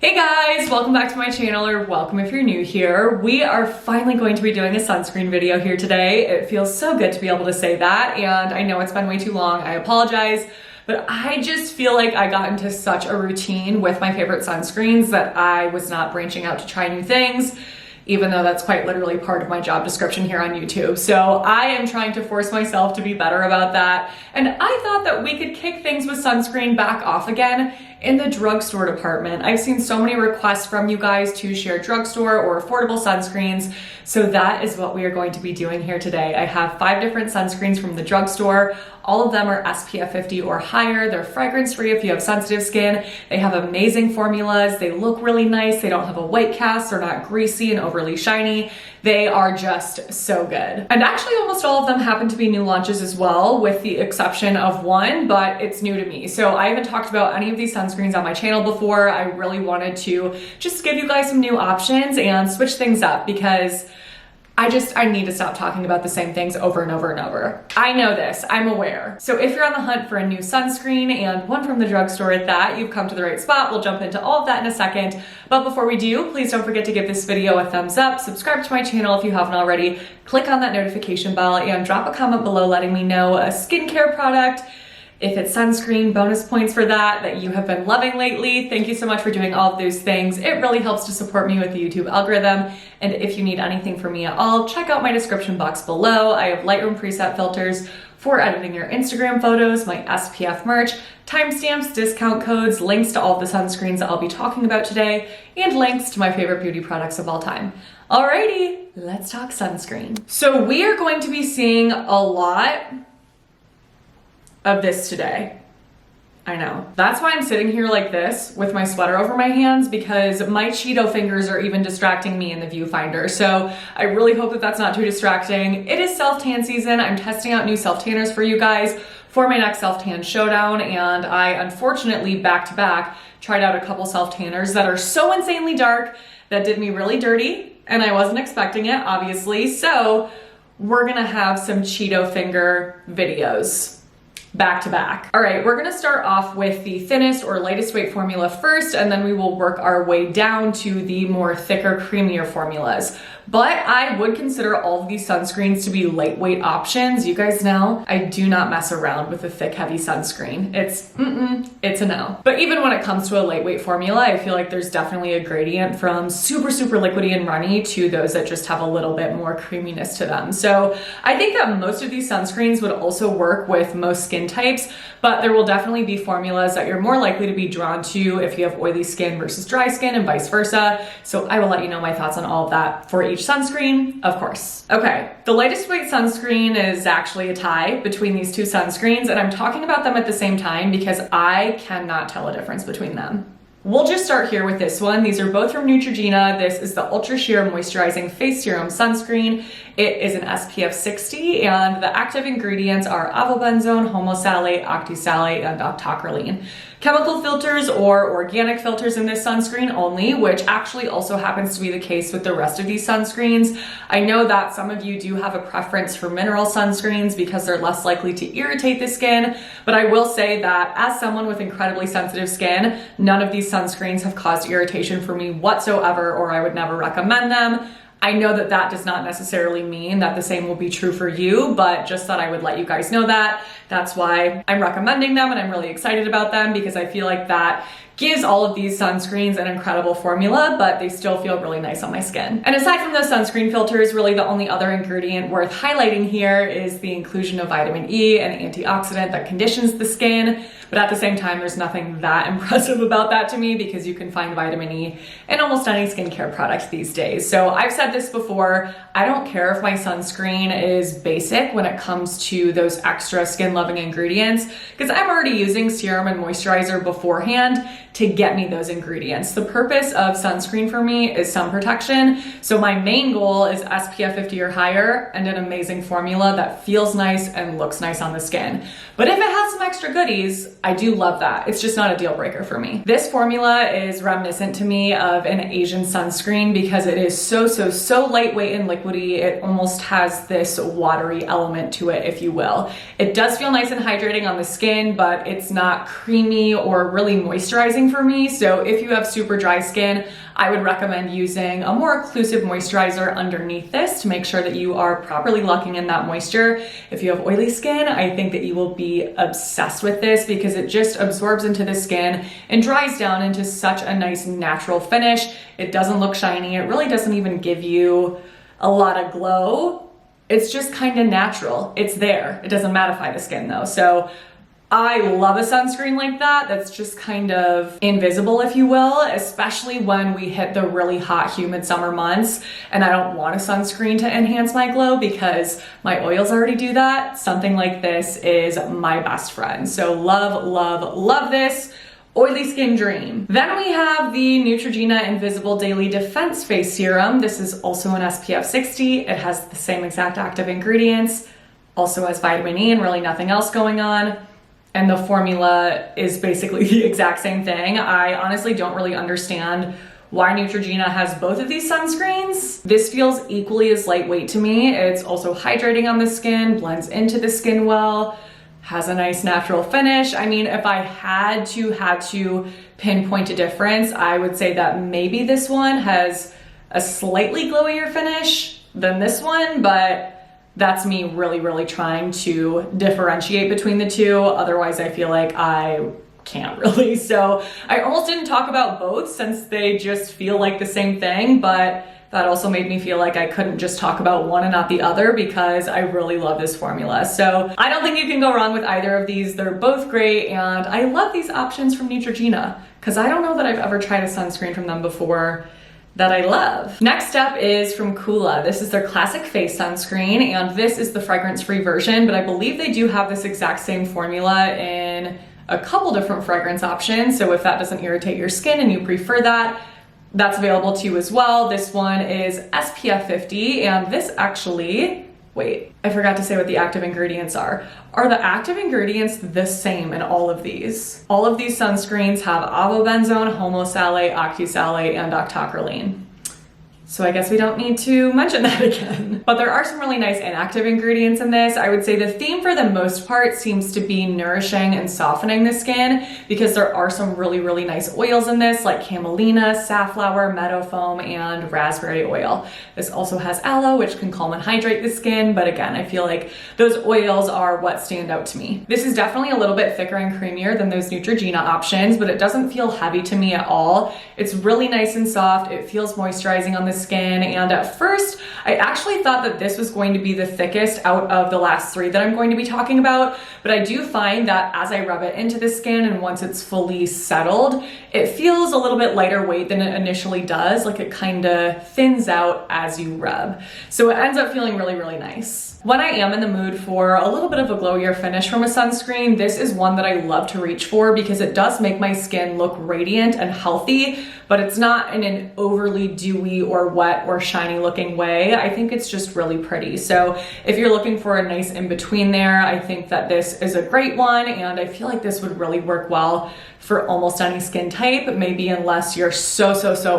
Hey guys, welcome back to my channel, or welcome if you're new here. We are finally going to be doing a sunscreen video here today. It feels so good to be able to say that, and I know it's been way too long, I apologize, but I just feel like I got into such a routine with my favorite sunscreens that I was not branching out to try new things, even though that's quite literally part of my job description here on YouTube. So I am trying to force myself to be better about that. And I thought that we could kick things with sunscreen back off again in the drugstore department. I've seen so many requests from you guys to share drugstore or affordable sunscreens. So that is what we are going to be doing here today. I have 5 different sunscreens from the drugstore. All of them are SPF 50 or higher. They're fragrance free if you have sensitive skin. They have amazing formulas. They look really nice. They don't have a white cast. They're not greasy and overly shiny. They are just so good. And actually almost all of them happen to be new launches as well, with the exception of one, but it's new to me. So I haven't talked about any of these sunscreens on my channel before. I really wanted to just give you guys some new options and switch things up because I need to stop talking about the same things over and over and over. I know this, I'm aware. So if you're on the hunt for a new sunscreen, and one from the drugstore at that, you've come to the right spot. We'll jump into all of that in a second. But before we do, please don't forget to give this video a thumbs up, subscribe to my channel if you haven't already, click on that notification bell, and drop a comment below letting me know a skincare product, if it's sunscreen, bonus points for that you have been loving lately. Thank you so much for doing all of those things. It really helps to support me with the YouTube algorithm. And if you need anything from me at all, check out my description box below. I have Lightroom preset filters for editing your Instagram photos, my SPF merch, timestamps, discount codes, links to all of the sunscreens that I'll be talking about today, and links to my favorite beauty products of all time. Alrighty, let's talk sunscreen. So we are going to be seeing a lot of this today. I know. That's why I'm sitting here like this with my sweater over my hands, because my Cheeto fingers are even distracting me in the viewfinder. So I really hope that that's not too distracting. It is self-tan season. I'm testing out new self-tanners for you guys for my next self-tan showdown. And I unfortunately back-to-back tried out a couple self-tanners that are so insanely dark that did me really dirty. And I wasn't expecting it, obviously. So we're gonna have some Cheeto finger videos back to back. All right, we're gonna start off with the thinnest or lightest weight formula first, and then we will work our way down to the more thicker, creamier formulas. But I would consider all of these sunscreens to be lightweight options. You guys know I do not mess around with a thick, heavy sunscreen. It's a no. But even when it comes to a lightweight formula, I feel like there's definitely a gradient from super, super liquidy and runny to those that just have a little bit more creaminess to them. So I think that most of these sunscreens would also work with most skin types, but there will definitely be formulas that you're more likely to be drawn to if you have oily skin versus dry skin and vice versa. So I will let you know my thoughts on all of that for each sunscreen, of course. Okay, the lightest weight sunscreen is actually a tie between these two sunscreens, and I'm talking about them at the same time because I cannot tell a difference between them. We'll just start here with this one. These are both from Neutrogena. This is the Ultra Sheer Moisturizing Face Serum Sunscreen. It is an SPF 60, and the active ingredients are avobenzone, homosalate, octisalate, and octocrylene. Chemical filters or organic filters in this sunscreen only, which actually also happens to be the case with the rest of these sunscreens. I know that some of you do have a preference for mineral sunscreens because they're less likely to irritate the skin, but I will say that as someone with incredibly sensitive skin, none of these sunscreens have caused irritation for me whatsoever, or I would never recommend them. I know that that does not necessarily mean that the same will be true for you, but just thought I would let you guys know that. That's why I'm recommending them, and I'm really excited about them because I feel like that gives all of these sunscreens an incredible formula, but they still feel really nice on my skin. And aside from those sunscreen filters, really the only other ingredient worth highlighting here is the inclusion of vitamin E, an antioxidant that conditions the skin. But at the same time, there's nothing that impressive about that to me because you can find vitamin E in almost any skincare product these days. So I've said this before, I don't care if my sunscreen is basic when it comes to those extra skin loving ingredients, because I'm already using serum and moisturizer beforehand to get me those ingredients. The purpose of sunscreen for me is sun protection. So my main goal is SPF 50 or higher and an amazing formula that feels nice and looks nice on the skin. But if it has some extra goodies, I do love that. It's just not a deal breaker for me. This formula is reminiscent to me of an Asian sunscreen because it is so lightweight and liquidy. It almost has this watery element to it, if you will. It does feel nice and hydrating on the skin, but it's not creamy or really moisturizing moisturizing for me. So if you have super dry skin, I would recommend using a more occlusive moisturizer underneath this to make sure that you are properly locking in that moisture. If you have oily skin, I think that you will be obsessed with this because it just absorbs into the skin and dries down into such a nice natural finish. It doesn't look shiny. It really doesn't even give you a lot of glow. It's just kind of natural. It's there. It doesn't mattify the skin though. So I love a sunscreen like that that's just kind of invisible, if you will, especially when we hit the really hot, humid summer months and I don't want a sunscreen to enhance my glow because my oils already do that. Something like this is my best friend. So love, love, love this. Oily skin dream. Then we have the Neutrogena Invisible Daily Defense Face Serum. This is also an SPF 60. It has the same exact active ingredients, also has vitamin E and really nothing else going on. And the formula is basically the exact same thing. I honestly don't really understand why Neutrogena has both of these sunscreens. This feels equally as lightweight to me. It's also hydrating on the skin, blends into the skin well, has a nice natural finish. I mean, if I had to pinpoint a difference, I would say that maybe this one has a slightly glowier finish than this one, but that's me really trying to differentiate between the two. Otherwise, I feel like I can't really. So I almost didn't talk about both since they just feel like the same thing, but that also made me feel like I couldn't just talk about one and not the other because I really love this formula. So I don't think you can go wrong with either of these. They're both great, and I love these options from Neutrogena because I don't know that I've ever tried a sunscreen from them before that I love. Next up is from Coola. This is their classic face sunscreen, and this is the fragrance-free version, but I believe they do have this exact same formula in a couple different fragrance options. So if that doesn't irritate your skin and you prefer that, that's available to you as well. This one is SPF 50, and this actually, wait, I forgot to say what the active ingredients are. Are the active ingredients the same in all of these? All of these sunscreens have avobenzone, homosalate, octisalate, and octocrylene. So I guess we don't need to mention that again. But there are some really nice inactive ingredients in this. I would say the theme for the most part seems to be nourishing and softening the skin because there are some really nice oils in this like camelina, safflower, meadow foam, and raspberry oil. This also has aloe, which can calm and hydrate the skin. But again, I feel like those oils are what stand out to me. This is definitely a little bit thicker and creamier than those Neutrogena options, but it doesn't feel heavy to me at all. It's really nice and soft. It feels moisturizing on the skin, and at first I actually thought that this was going to be the thickest out of the last three that I'm going to be talking about, but I do find that as I rub it into the skin and once it's fully settled, it feels a little bit lighter weight than it initially does. Like it kind of thins out as you rub, so it ends up feeling really nice. When I am in the mood for a little bit of a glowier finish from a sunscreen, this is one that I love to reach for because it does make my skin look radiant and healthy, but it's not in an overly dewy or wet or shiny looking way. I think it's just really pretty. So if you're looking for a nice in between there, I think that this is a great one, and I feel like this would really work well for almost any skin type, maybe unless you're so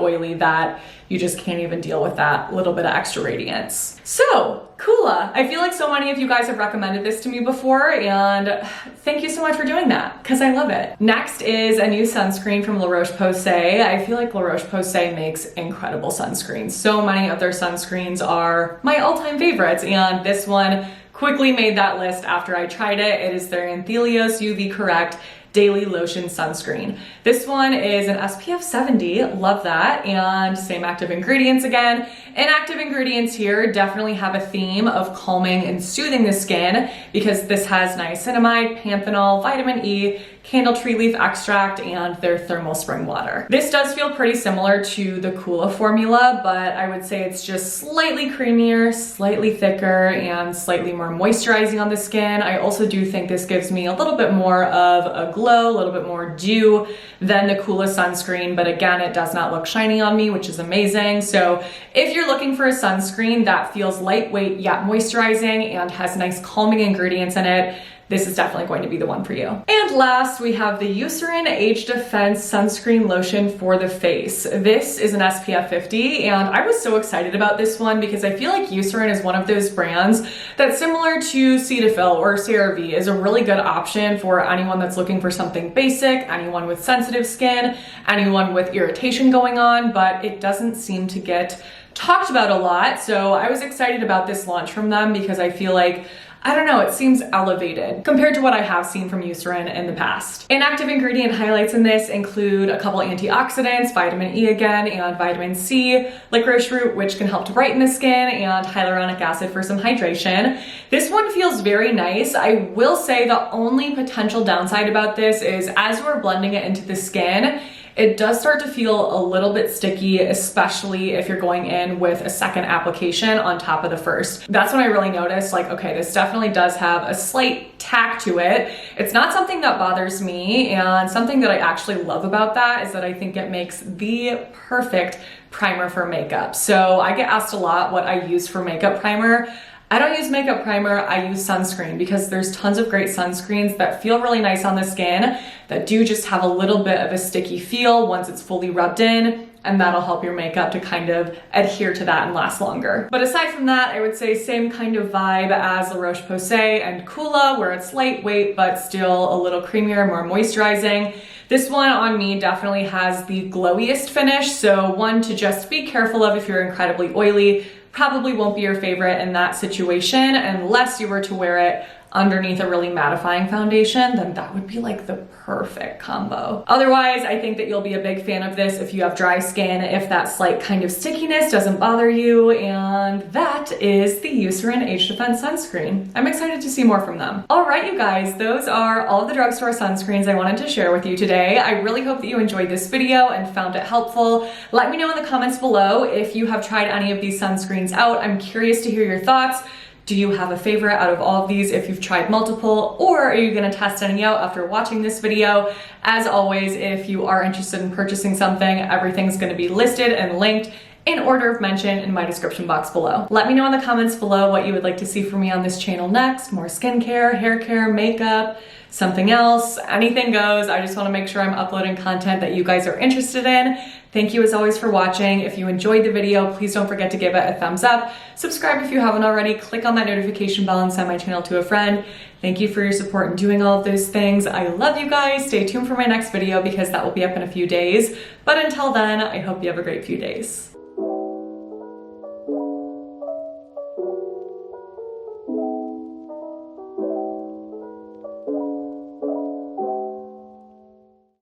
oily that you just can't even deal with that little bit of extra radiance. So, Coola. I feel like so many of you guys have recommended this to me before, and thank you so much for doing that, because I love it. Next is a new sunscreen from Roche Posay. I feel like Roche Posay makes incredible sunscreens. So many of their sunscreens are my all-time favorites, and this one quickly made that list after I tried it. It is their Anthelios UV Correct Daily Lotion Sunscreen. This one is an SPF 70, love that, and same active ingredients again. Inactive ingredients here definitely have a theme of calming and soothing the skin because this has niacinamide, panthenol, vitamin E, candle tree leaf extract, and their thermal spring water. This does feel pretty similar to the Coola formula, but I would say it's just slightly creamier, slightly thicker, and slightly more moisturizing on the skin. I also do think this gives me a little bit more of a glow, a little bit more dew than the Coola sunscreen, but again, it does not look shiny on me, which is amazing. So if you're looking for a sunscreen that feels lightweight yet moisturizing and has nice calming ingredients in it, this is definitely going to be the one for you. And last, we have the Eucerin Age Defense Sunscreen Lotion for the face. This is an SPF 50, and I was so excited about this one because I feel like Eucerin is one of those brands that's similar to Cetaphil or CeraVe, is a really good option for anyone that's looking for something basic, anyone with sensitive skin, anyone with irritation going on, but it doesn't seem to get talked about a lot. So I was excited about this launch from them because I feel like, I don't know, it seems elevated compared to what I have seen from Eucerin in the past. Inactive ingredient highlights in this include a couple antioxidants, vitamin E again, and vitamin C, licorice root, which can help to brighten the skin, and hyaluronic acid for some hydration. This one feels very nice. I will say the only potential downside about this is as we're blending it into the skin, it does start to feel a little bit sticky, especially if you're going in with a second application on top of the first. That's when I really noticed, like, okay, this definitely does have a slight tack to it. It's not something that bothers me, and something that I actually love about that is that I think it makes the perfect primer for makeup. So I get asked a lot what I use for makeup primer. I don't use makeup primer, I use sunscreen because there's tons of great sunscreens that feel really nice on the skin that do just have a little bit of a sticky feel once it's fully rubbed in, and that'll help your makeup to kind of adhere to that and last longer. But aside from that, I would say same kind of vibe as the Roche Posay and Coola, where it's lightweight but still a little creamier, more moisturizing. This one on me definitely has the glowiest finish, so one to just be careful of if you're incredibly oily. Probably won't be your favorite in that situation unless you were to wear it underneath a really mattifying foundation, then that would be like the perfect combo. Otherwise, I think that you'll be a big fan of this if you have dry skin, if that slight kind of stickiness doesn't bother you, and that is the Eucerin Age Defense Sunscreen. I'm excited to see more from them. All right, you guys, those are all of the drugstore sunscreens I wanted to share with you today. I really hope that you enjoyed this video and found it helpful. Let me know in the comments below if you have tried any of these sunscreens out. I'm curious to hear your thoughts. Do you have a favorite out of all of these if you've tried multiple, or are you gonna test any out after watching this video? As always, if you are interested in purchasing something, everything's gonna be listed and linked in order of mention in my description box below. Let me know in the comments below what you would like to see from me on this channel next. More skincare, hair care, makeup, something else, anything goes. I just wanna make sure I'm uploading content that you guys are interested in. Thank you as always for watching. If you enjoyed the video, please don't forget to give it a thumbs up. Subscribe if you haven't already. Click on that notification bell and send my channel to a friend. Thank you for your support in doing all of those things. I love you guys. Stay tuned for my next video because that will be up in a few days. But until then, I hope you have a great few days.